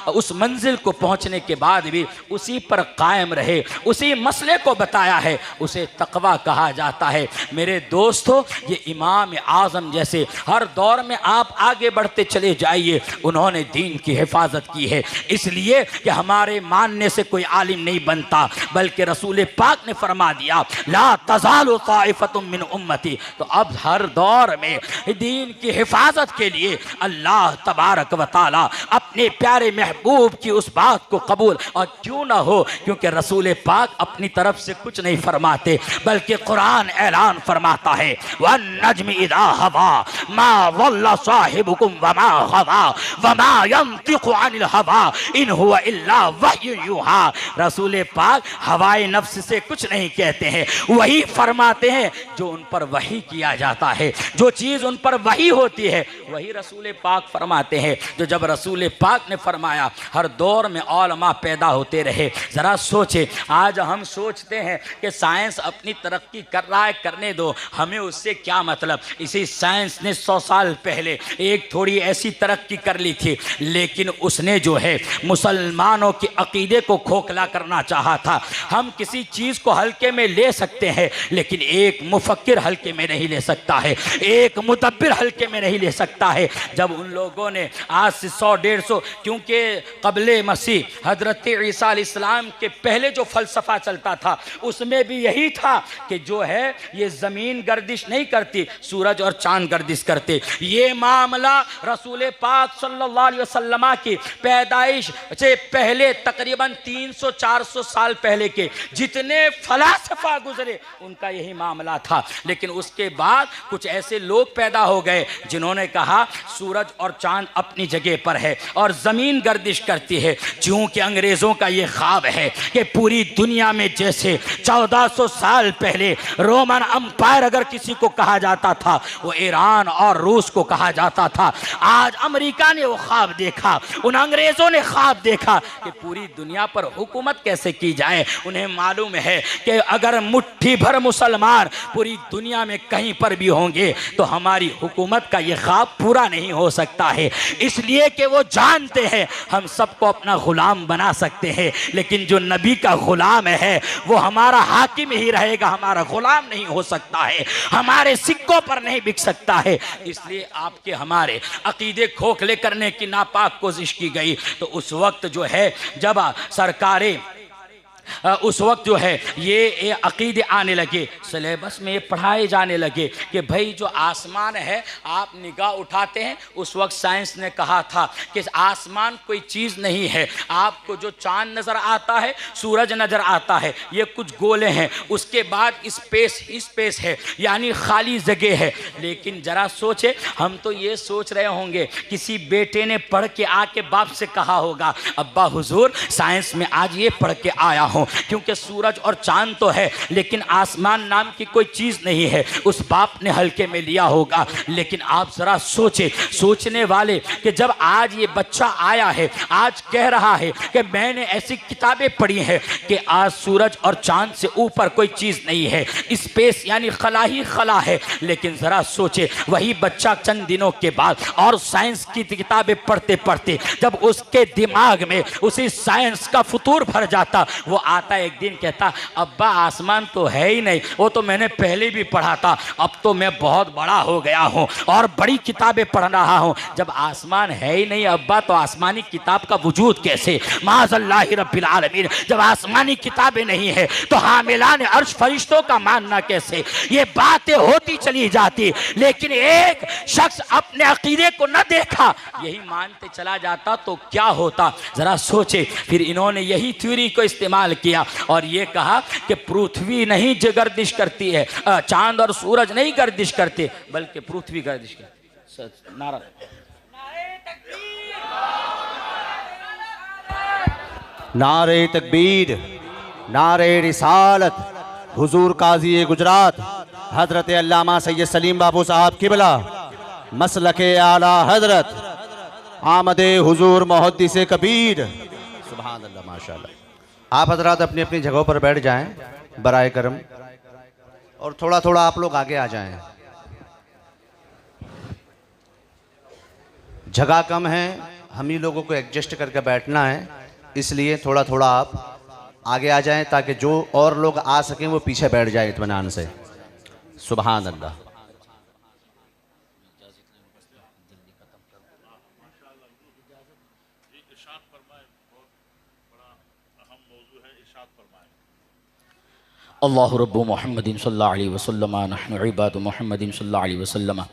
उस मंजिल को पहुंचने के बाद भी उसी पर कायम रहे, उसी मसले को बताया है, उसे तकवा कहा जाता है। मेरे दोस्तों, ये इमाम आज़म जैसे हर दौर में आप आगे बढ़ते चले जाइए, उन्होंने दीन की हिफाजत की है। इसलिए कि हमारे मानने से कोई आलिम नहीं बनता, बल्कि रसूल पाक ने फरमा दिया ला तज़ालु ताइफ़तुम मिन उम्मती। तो अब हर दौर में दीन की हिफाजत के लिए अल्लाह तबारक व तआला अपने प्यारे महबूब की उस बात को कबूल, और क्यों ना हो, क्योंकि रसूल पाक अपनी तरफ से कुछ नहीं फरमाते, बल्कि कुरान ऐलान फरमाता है वन नज्मि इज़ा हवा मा वल्ला साहिबुकुम वमा हवा वमा यंतिकु अनिल हवा इन हुवा इल्ला वह्यु युहा। रसूल पाक हवाए नफ्स से कुछ नहीं कहते हैं, वही फरमाते हैं जो उन पर वही किया जाता है, जो चीज़ उन पर वही होती है वही रसूल पाक फरमाते हैं। जो जब रसूल पाक ने फरमाया, हर दौर में उलमा पैदा होते रहे। ज़रा सोचे, आज हम सोचते हैं कि साइंस अपनी तरक्की कर रहा है, करने दो, हमें उससे क्या मतलब। इसी साइंस ने 100 साल पहले एक थोड़ी ऐसी तरक्की कर ली थी, लेकिन उसने जो है मुसलमानों के अकीदे को खोखला करना चाहा था। हम किसी चीज़ को हल्के में ले सकते हैं, लेकिन एक मुफक्किर हल्के में नहीं ले सकता है, एक मुदब्बिर हल्के में नहीं ले सकता है। जब उन लोगों ने आज से 100-150, क्योंकि क़ब्ले मसीह हज़रत ईसा अलैहिस्सलाम के पहले जो फ़लसफ़ा चलता था उसमें भी यही था कि जो है ये ज़मीन गर्दिश नहीं करती, सूरज और चांद गर्दिश करते। ये मामला रसूल पाक सल्लल्लाहु अलैहि वसल्लम की पैदाइश से पहले तकरीबन 300-400 साल पहले के जितने फ़लसफ़ा गुजरे उनका यही मामला था। लेकिन उसके बाद कुछ ऐसे लोग पैदा हो गए जिन्होंने कहा सूरज और चांद अपनी जगह पर है और ज़मीन गर्दिश करती है। चूँकि अंग्रेज़ों का ये ख्वाब है कि पूरी दुनिया में जैसे 1400 साल पहले रोमन अम्पायर अगर किसी को कहा जाता था वो ईरान और रूस को कहा जाता था, आज अमेरिका ने वो ख्वाब देखा, उन अंग्रेज़ों ने ख्वाब देखा कि पूरी दुनिया पर हुकूमत कैसे की जाए। उन्हें मालूम है कि अगर मुट्ठी भर मुसलमान पूरी दुनिया में कहीं पर भी होंगे तो हमारी हुकूमत का ये ख्वाब पूरा नहीं हो सकता है। इसलिए कि वो जानते हैं हम सबको अपना ग़ुलाम बना सकते हैं, लेकिन जो नबी का ग़ुलाम है वो हमारा हाकिम ही रहेगा, हमारा ग़ुलाम नहीं हो सकता है, हमारे सिक्कों पर नहीं बिक सकता है। इसलिए आपके हमारे अकीदे खोखले करने की नापाक कोशिश की गई। तो उस वक्त जो है जब सरकारें उस वक्त जो है ये अकीदे आने लगे, सिलेबस में ये पढ़ाए जाने लगे कि भाई जो आसमान है आप निगाह उठाते हैं। उस वक्त साइंस ने कहा था कि आसमान कोई चीज़ नहीं है, आपको जो चांद नज़र आता है, सूरज नज़र आता है, ये कुछ गोले हैं। उसके बाद स्पेस है, यानी खाली जगह है। लेकिन ज़रा सोचे, हम तो ये सोच रहे होंगे किसी बेटे ने पढ़ के आके बाप से कहा होगा, अब्बा हुजूर साइंस में आज ये पढ़ के आया हूँ, क्योंकि सूरज और चांद तो है लेकिन आसमान नाम की कोई चीज नहीं है। उस बाप ने हल्के में लिया होगा। लेकिन आप जरा सोचने वाले कि जब आज ये बच्चा आया है, आज कह रहा है कि मैंने ऐसी किताबें पढ़ी हैं कि आज सूरज और चांद से ऊपर कोई चीज नहीं है, स्पेस यानी खला ही खला है। लेकिन जरा सोचे, वही बच्चा चंद दिनों के बाद और साइंस की किताबें पढ़ते पढ़ते जब उसके दिमाग में उसी साइंस का फतूर भर जाता, वो आता एक दिन कहता, अब्बा आसमान तो है ही नहीं, वो तो मैंने पहले भी पढ़ा था, अब तो मैं बहुत बड़ा हो गया हूँ और बड़ी किताबें पढ़ रहा हूँ। जब आसमान है ही नहीं अब्बा, तो आसमानी किताब का वजूद कैसे? माज़अल्लाहि रब्बिल आलमीन, जब आसमानी किताबें नहीं है तो हामिलाने अर्श फरिश्तों का मानना कैसे? ये बातें होती चली जाती, लेकिन एक शख्स अपने अकीदे को न देखा, यही मानते चला जाता तो क्या होता? जरा सोचे। फिर इन्होंने यही थ्योरी को इस्तेमाल किया और ये कहा कि पृथ्वी नहीं गर्दिश करती है, चांद और सूरज नहीं गर्दिश करते, बल्कि पृथ्वी गर्दिश करती। नारा नारे तकबीर, नारे रिसालत, हुजूर काजी गुजरात हजरत अल्लामा सैयद सलीम बाबू साहब किबला, मसलके आला हजरत आमदे हुजूर मुहद्दिस कबीर। सुभान अल्लाह, माशाअल्लाह। आप हजरात अपनी अपनी जगहों पर बैठ जाएं बराए करम, और थोड़ा थोड़ा आप लोग आगे आ जाएं। जगह कम है, हम ही लोगों को एडजस्ट करके बैठना है, इसलिए थोड़ा थोड़ा आप आगे आ जाएं ताकि जो और लोग आ सकें वो पीछे बैठ जाए इत्मीनान से। सुभान अल्लाह। अल्लाहु रब्बु मुहम्मदिन सल्लल्लाहु अलैहि वसल्लम नहनु इबादु मुहम्मदिन सल्लल्लाहु अलैहि वसल्लम।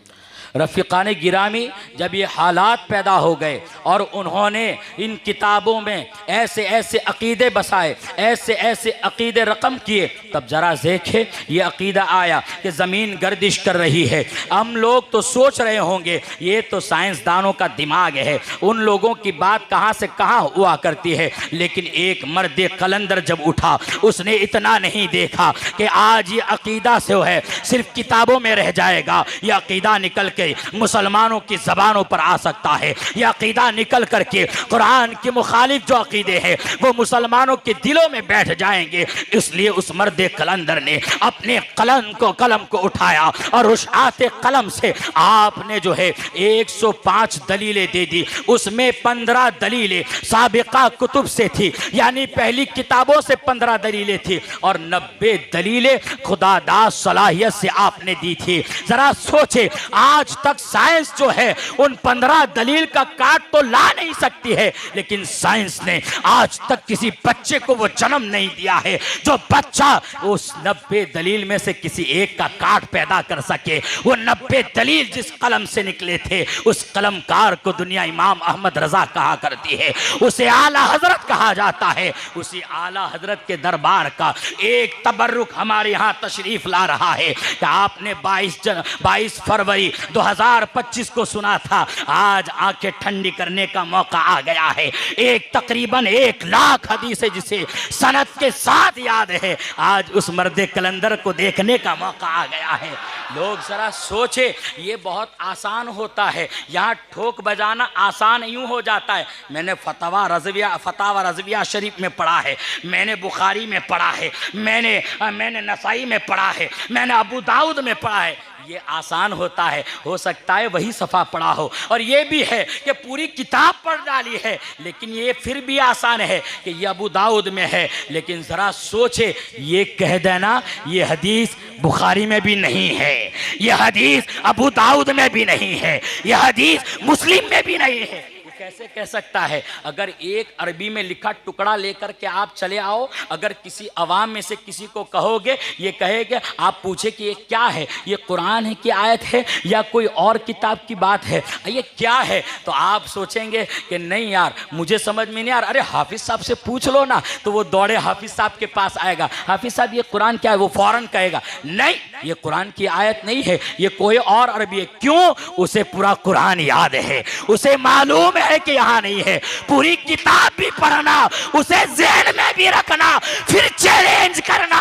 रफ़ीक़ान गिरामी, जब ये हालात पैदा हो गए और उन्होंने इन किताबों में ऐसे ऐसे अक़ीदे बसाए, ऐसे ऐसे अक़ीदे रकम किए, तब ज़रा देखे ये अक़ीदा आया कि ज़मीन गर्दिश कर रही है। हम लोग तो सोच रहे होंगे ये तो साइंसदानों का दिमाग है, उन लोगों की बात कहाँ से कहाँ हुआ करती है। लेकिन एक मर्द कलंदर जब उठा, उसने इतना नहीं देखा कि आज ये अक़ीदा से है सिर्फ किताबों में रह जाएगा, यह अक़ीदा निकल मुसलमानों की ज़बानों पर आ सकता है, यह अक़ीदा निकल करके कुरान के मुखालिफ जो अक़ीदे हैं वो मुसलमानों के दिलों में बैठ जाएंगे। इसलिए उस मर्द कलंदर ने अपने कलम को उठाया और उस आते कलम से आपने जो है 105 दलीलें दे दी। उसमें 15 दलीलें साबिका कुतुब से थी, यानी पहली किताबों से 15 दलीलें थी, और 90 दलीलें खुदादाद सलाहियत से आपने दी थी। जरा सोचे, आज तक साइंस जो है उन 15 दलील का काट तो ला नहीं सकती है, लेकिन साइंस ने आज तक किसी बच्चे को वो जन्म नहीं दिया है जो बच्चा उस 90 दलील में से किसी एक का काट पैदा कर सके। वो 90 दलील जिस कलम से निकले थे, उस कलमकार को दुनिया इमाम अहमद रजा कहा करती है, उसे आला हजरत कहा जाता है। उसी आला हजरत के दरबार का एक तबर्रुक हमारे यहाँ तशरीफ ला रहा है कि आपने 22 फरवरी 2025 को सुना था, आज आंखें ठंडी करने का मौका आ गया है। एक तकरीबन 1 लाख हदीस है जिसे सनद के साथ याद है, आज उस मर्द कलंदर को देखने का मौका आ गया है। लोग जरा सोचे, ये बहुत आसान होता है, यहाँ ठोक बजाना आसान यूं हो जाता है। मैंने फतावा रज़विया शरीफ में पढ़ा है, मैंने बुखारी में पढ़ा है, मैंने नसाई में पढ़ा है, मैंने अबू दाऊद में पढ़ा है। ये आसान होता है, हो सकता है वही सफ़ा पढ़ा हो, और ये भी है कि पूरी किताब पढ़ डाली है, लेकिन ये फिर भी आसान है कि ये अबू दाऊद में है। लेकिन ज़रा सोचे, ये कह देना ये हदीस बुखारी में भी नहीं है, ये हदीस अबू दाऊद में भी नहीं है, ये हदीस मुस्लिम में भी नहीं है, कैसे कह सकता है? अगर एक अरबी में लिखा टुकड़ा लेकर के आप चले आओ, अगर किसी अवाम में से किसी को कहोगे, ये कहेगे, आप पूछे कि ये क्या है, ये कुरान है कि आयत है या कोई और किताब की बात है, ये क्या है, तो आप सोचेंगे कि नहीं यार मुझे समझ में नहीं आ रहा, अरे हाफिज़ साहब से पूछ लो ना। तो वो दौड़े हाफिज़ साहब के पास आएगा, हाफिज़ साहब ये कुरान क्या है, वो फौरन कहेगा नहीं ये कुरान की आयत नहीं है, ये कोई और अरबी है। क्यों? उसे पूरा कुरान याद है, उसे मालूम है कि यहां नहीं है। पूरी किताब भी पढ़ना, उसे ज़हन में भी रखना, फिर चैलेंज करना,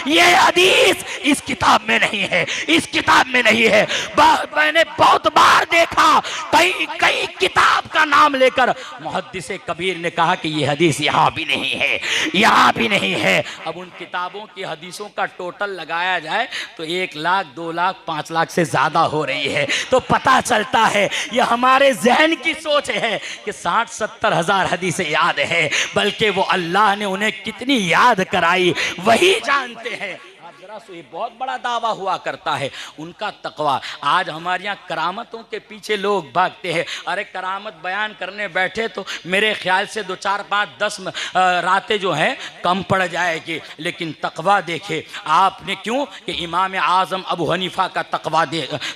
ये हदीस इस किताब में नहीं है, इस किताब में नहीं है। मैंने बहुत बार देखा, कई किताब का नाम लेकर मुहद्दिस कबीर ने कहा कि ये हदीस यहां भी नहीं है, यहां भी नहीं है। अब उन किताबों की हदीसों का टोटल लगाया जाए तो 1 लाख 2 लाख 5 लाख से ज्यादा हो रही है। तो पता चलता है ये हमारे जहन की सोच है कि 60-70 हजार हदीसें याद है, बल्कि वो अल्लाह ने उन्हें कितनी याद कराई वही जानते हैं। ये बहुत बड़ा दावा हुआ करता है उनका तकवा। आज हमारे यहाँ करामतों के पीछे लोग भागते हैं। अरे करामत बयान करने बैठे तो मेरे ख्याल से 2, 4, 5, 10 रातें जो हैं कम पड़ जाएगी, लेकिन तकवा देखे आपने। क्यों कि इमाम आज़म अबू हनीफा का तकवा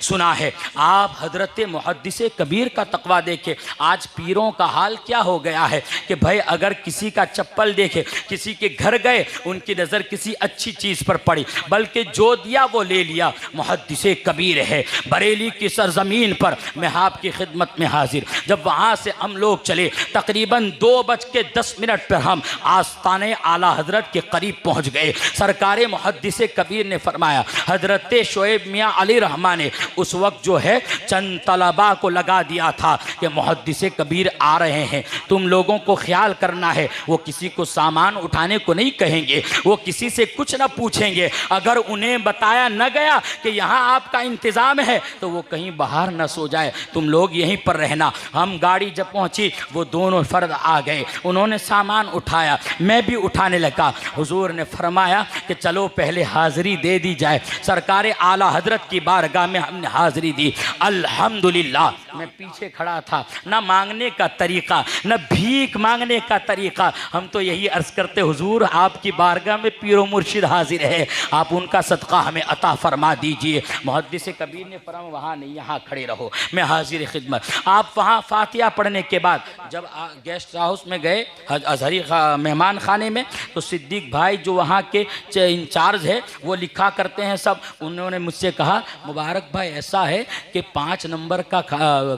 सुना है, आप हजरत मुहद्दिस कबीर का तकवा देखे। आज पीरों का हाल क्या हो गया है कि भाई अगर किसी का चप्पल देखे, किसी के घर गए, उनकी नज़र किसी अच्छी चीज़ पर पड़ी, बल्कि जो दिया वो ले लिया। मुहद्दिस कबीर है बरेली की सरजमीन पर, मैं आपकी खिदमत में हाजिर। जब वहाँ से हम लोग चले, तकरीबन 2:10 पर हम आस्ताने आला हजरत के करीब पहुँच गए। सरकार मुहद्दिस कबीर ने फरमाया, हजरत शोएब मियाँ अली रहमान ने उस वक्त जो है चंद तलबा को लगा दिया था कि मुहद्दिस कबीर आ रहे हैं, तुम लोगों को ख्याल करना है। वो किसी को सामान उठाने को नहीं कहेंगे, वो किसी से कुछ ना पूछेंगे। अगर उन्हें बताया न गया कि यहाँ आपका इंतज़ाम है तो वो कहीं बाहर न सो जाए, तुम लोग यहीं पर रहना। हम गाड़ी जब पहुँची वो दोनों फर्द आ गए, उन्होंने सामान उठाया, मैं भी उठाने लगा। हुजूर ने फरमाया कि चलो पहले हाज़िरी दे दी जाए। सरकार आला हजरत की बारगाह में हमने हाज़िरी दी। अल्हम्दुलिल्लाह मैं पीछे खड़ा था, न मांगने का तरीक़ा न भीख मांगने का तरीक़ा। हम तो यही अर्ज़ करते, हुजूर आपकी बारगाह में पीरो मुर्शिद हाजिर है, आप उनका सदका हमें अता फरमा दीजिए। मुहद्दिस कबीर ने फरमाया वहाँ नहीं, यहाँ खड़े रहो, मैं हाजिर खिदमत। आप वहाँ फातिहा पढ़ने के बाद जब गेस्ट हाउस में गए अजहरी मेहमान खाने में, तो सिद्दीक भाई जो वहाँ के इंचार्ज है वो लिखा करते हैं सब, उन्होंने मुझसे कहा मुबारक भाई ऐसा है कि 5 नंबर का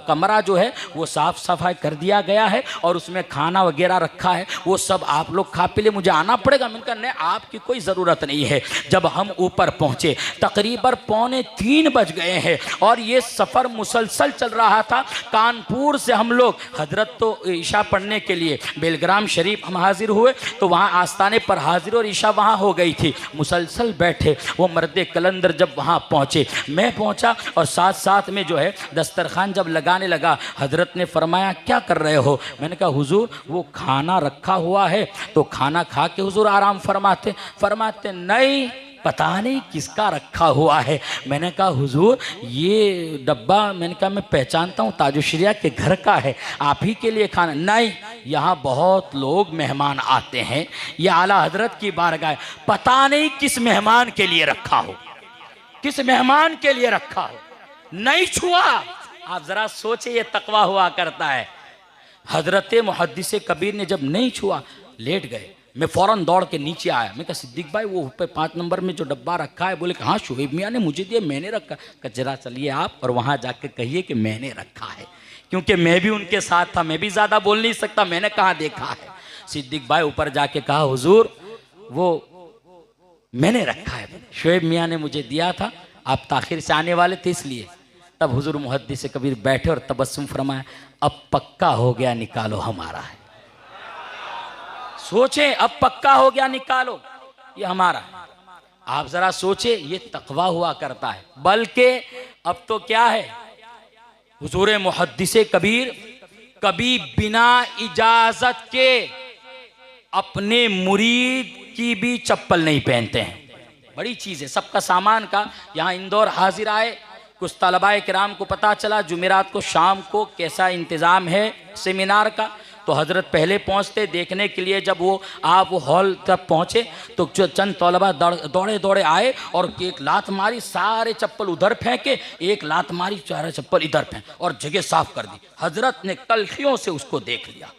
कमरा जो है वो साफ़ सफाई कर दिया गया है और उसमें खाना वगैरह रखा है, वो सब आप लोग खा पी ले, मुझे आना पड़ेगा। मैंने कहा नहीं आपकी कोई ज़रूरत नहीं है। जब हम ऊपर पहुंचे तकरीबन 2:45 बज गए हैं और ये सफ़र मुसलसल चल रहा था। कानपुर से हम लोग हजरत तो ईशा पढ़ने के लिए बेलग्राम शरीफ हम हाजिर हुए, तो वहाँ आस्ताने पर हाजिर और ईशा वहाँ हो गई थी। मुसलसल बैठे, वो मर्द कलंदर जब वहाँ पहुँचे, मैं पहुँचा और साथ साथ में जो है दस्तरखान जब लगाने लगा, हजरत ने फरमाया क्या कर रहे हो? मैंने कहा हुजूर वो खाना रखा हुआ है तो खाना खा के हुजूर आराम फरमाते। नहीं पता नहीं किसका रखा हुआ है। मैंने कहा हुजूर ये डब्बा, मैंने कहा मैं पहचानता हूँ ताजुश्रिया के घर का है, आप ही के लिए खाना। नहीं, यहाँ बहुत लोग मेहमान आते हैं, ये आला हजरत की बारगाह, पता नहीं किस मेहमान के लिए रखा हो, किस मेहमान के लिए रखा हो, नहीं छुआ। आप जरा सोचे ये तकवा हुआ करता है। हजरत मुहद्दिस कबीर ने जब नहीं छुआ, लेट गए। मैं फ़ौरन दौड़ के नीचे आया, मैं कहा सिद्दीक भाई वो ऊपर 5 नंबर में जो डब्बा रखा है, बोले कि हाँ शोएब मियाँ ने मुझे दिया, मैंने रखा। कहा जरा चलिए आप और वहाँ जाके कहिए कि मैंने रखा है, क्योंकि मैं भी उनके साथ था, मैं भी ज़्यादा बोल नहीं सकता, मैंने कहाँ देखा है। सिद्दीक भाई ऊपर जाके कहा हुजूर वो मैंने रखा है, शोएब मियाँ ने मुझे दिया था, आप ताखिर से आने वाले थे इसलिए। तब हुजूर मुहद्दिस कबीर बैठे और तबस्सुम फरमाया, अब पक्का हो गया, निकालो हमारा है। सोचें अब पक्का हो गया, निकालो ये हमारा। आप जरा सोचे, ये तकवा हुआ करता है। बल्कि अब तो क्या है, हुजूर मुहद्दिसे कबीर कभी बिना इजाजत के अपने मुरीद की भी चप्पल नहीं पहनते हैं। बड़ी चीज़ है। सबका सामान का यहाँ इंदौर हाजिर आए, कुछ तलबाए किराम को पता चला जुमेरात को शाम को कैसा इंतज़ाम है सेमिनार का, तो हज़रत पहले पहुँचते देखने के लिए। जब वो आप वो हॉल तक पहुँचे तो चंद तलबा दौड़े दौड़े आए और एक लात मारी, सारे चप्पल उधर फेंके, एक लात मारी, सारे चप्पल इधर फेंक और जगह साफ कर दी। हज़रत ने कल्खियों से उसको देख लिया।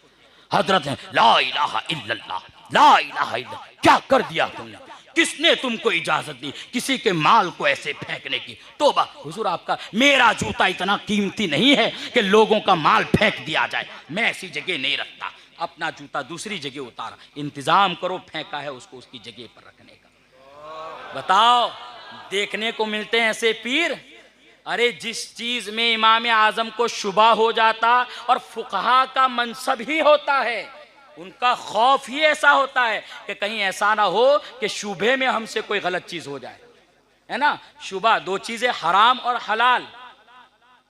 हज़रत ने ला इलाहा इल्लल्लाह, ला इलाहा इल्लल्लाह, क्या कर दिया तुमने? किसने तुमको इजाजत दी किसी के माल को ऐसे फेंकने की? तौबा हुजूर, आपका मेरा जूता इतना कीमती नहीं है कि लोगों का माल फेंक दिया जाए। मैं ऐसी जगह नहीं रखता। अपना जूता दूसरी जगह उतारा, इंतजाम करो, फेंका है उसको उसकी जगह पर रखने का। बताओ, देखने को मिलते हैं ऐसे पीर। अरे जिस चीज में इमाम आजम को शुबा हो जाता और फुकहा का मनसब ही होता है, उनका खौफ ही ऐसा होता है कि कहीं ऐसा ना हो कि शुबे में हमसे कोई गलत चीज हो जाए, है ना। शुबा दो चीजें, हराम और हलाल,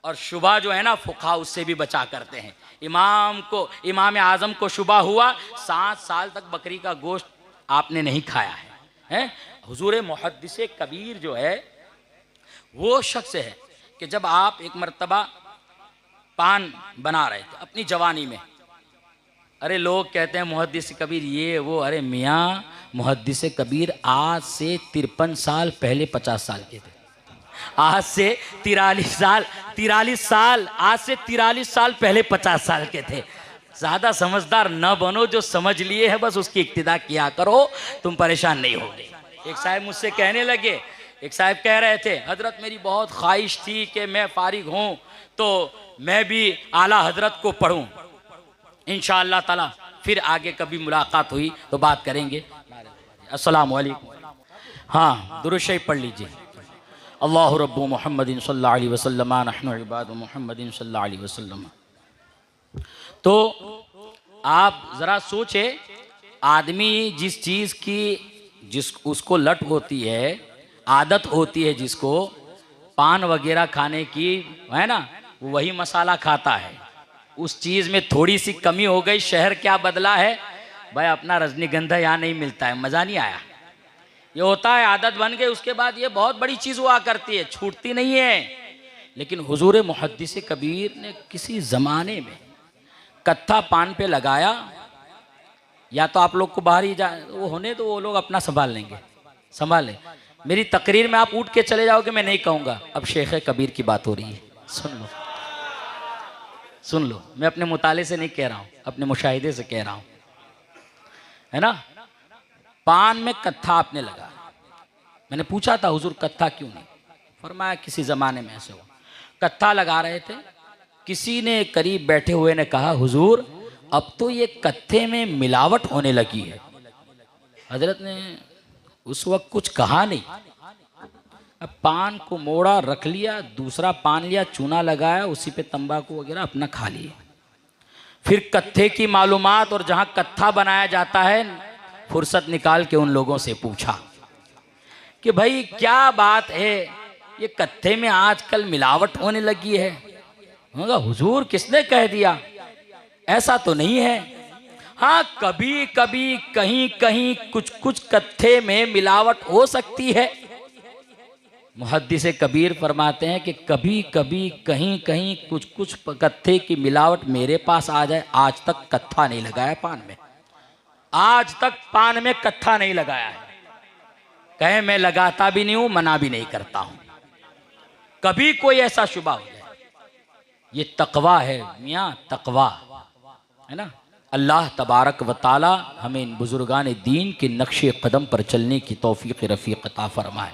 और शुबा जो है ना फुकहा उससे भी बचा करते हैं। इमाम आजम को शुबा हुआ, 7 साल तक बकरी का गोश्त आपने नहीं खाया है। हुजूर मुहद्दिसे कबीर जो है वो शख्स है कि जब आप एक मर्तबा पान बना रहे थे अपनी जवानी में, अरे लोग कहते हैं मुहद्दिस कबीर ये वो, अरे मियाँ मुहद्दिस कबीर आज से 53 साल पहले 50 साल के थे। आज से 43 साल आज से 43 साल पहले 50 साल के थे। ज़्यादा समझदार न बनो, जो समझ लिए है बस उसकी इक्तिदा किया करो, तुम परेशान नहीं होगे। एक साहब मुझसे कहने लगे, एक साहब कह रहे थे, हजरत मेरी बहुत ख्वाहिश थी कि मैं फारिग हूँ तो मैं भी आला हजरत को पढ़ूँ। इंशाअल्लाह ताला फिर आगे कभी मुलाकात हुई तो बात करेंगे। अस्सलाम वालेकुम। हाँ, दुरूद शरीफ पढ़ लीजिए। अल्लाहु रब्बु मुहम्मदिन सल्लल्लाहु अलैहि वसल्लम नहनु इबादु मुहम्मदिन सल्लल्लाहु अलैहि वसल्लम। तो आप ज़रा सोचे, आदमी जिस चीज़ की उसको लट होती है, आदत होती है, जिसको पान वगैरह खाने की है ना, वो वही मसाला खाता है। उस चीज़ में थोड़ी सी कमी हो गई, शहर क्या बदला है भाई, अपना रजनीगंधा यहाँ नहीं मिलता है, मज़ा नहीं आया। ये होता है, आदत बन गई, उसके बाद ये बहुत बड़ी चीज़ हुआ करती है, छूटती नहीं है। लेकिन हुजूर मुहद्दिस कबीर ने किसी ज़माने में कत्था पान पे लगाया, या तो आप लोग को बाहर ही वो होने तो वो लोग अपना संभाल लेंगे, संभालें। मेरी तकरीर में आप उठ के चले जाओगे, मैं नहीं कहूँगा। अब शेख कबीर की बात हो रही है, सुन लो। मैं अपने मुताले से नहीं कह रहा हूँ, अपने मुशाहिदे से कह रहा हूँ, है ना। पान में कत्था आपने लगा, मैंने पूछा था हुजूर कत्था क्यों नहीं? फरमाया किसी ज़माने में ऐसे हुआ, कत्था लगा रहे थे, किसी ने करीब बैठे हुए ने कहा हुजूर अब तो ये कत्थे में मिलावट होने लगी है। हजरत ने उस वक्त कुछ कहा नहीं, अब पान को मोड़ा, रख लिया, दूसरा पान लिया, चूना लगाया, उसी पे तंबाकू वगैरह अपना खा लिए। फिर कत्थे की मालूमात और जहाँ कत्था बनाया जाता है फुर्सत निकाल के उन लोगों से पूछा कि भाई क्या बात है, ये कत्थे में आजकल मिलावट होने लगी है। हुजूर किसने कह दिया, ऐसा तो नहीं है। हाँ, कभी कभी कहीं कहीं कुछ कुछ कत्थे में मिलावट हो सकती है। मुहद्दिस कबीर फरमाते हैं कि कभी कभी कहीं कहीं कुछ कुछ कत्थे की मिलावट मेरे पास आ जाए। आज तक कत्था नहीं लगाया पान में, आज तक पान में कत्था नहीं लगाया है। कहे मैं लगाता भी नहीं हूं, मना भी नहीं करता हूं, कभी कोई ऐसा शुबा हो जाए। ये तकवा है मियाँ, तकवा है ना। अल्लाह तबारक व ताला हमें इन बुजुर्गान दीन के नक्शे कदम पर चलने की तौफीक रफ़ीक अता फरमाए।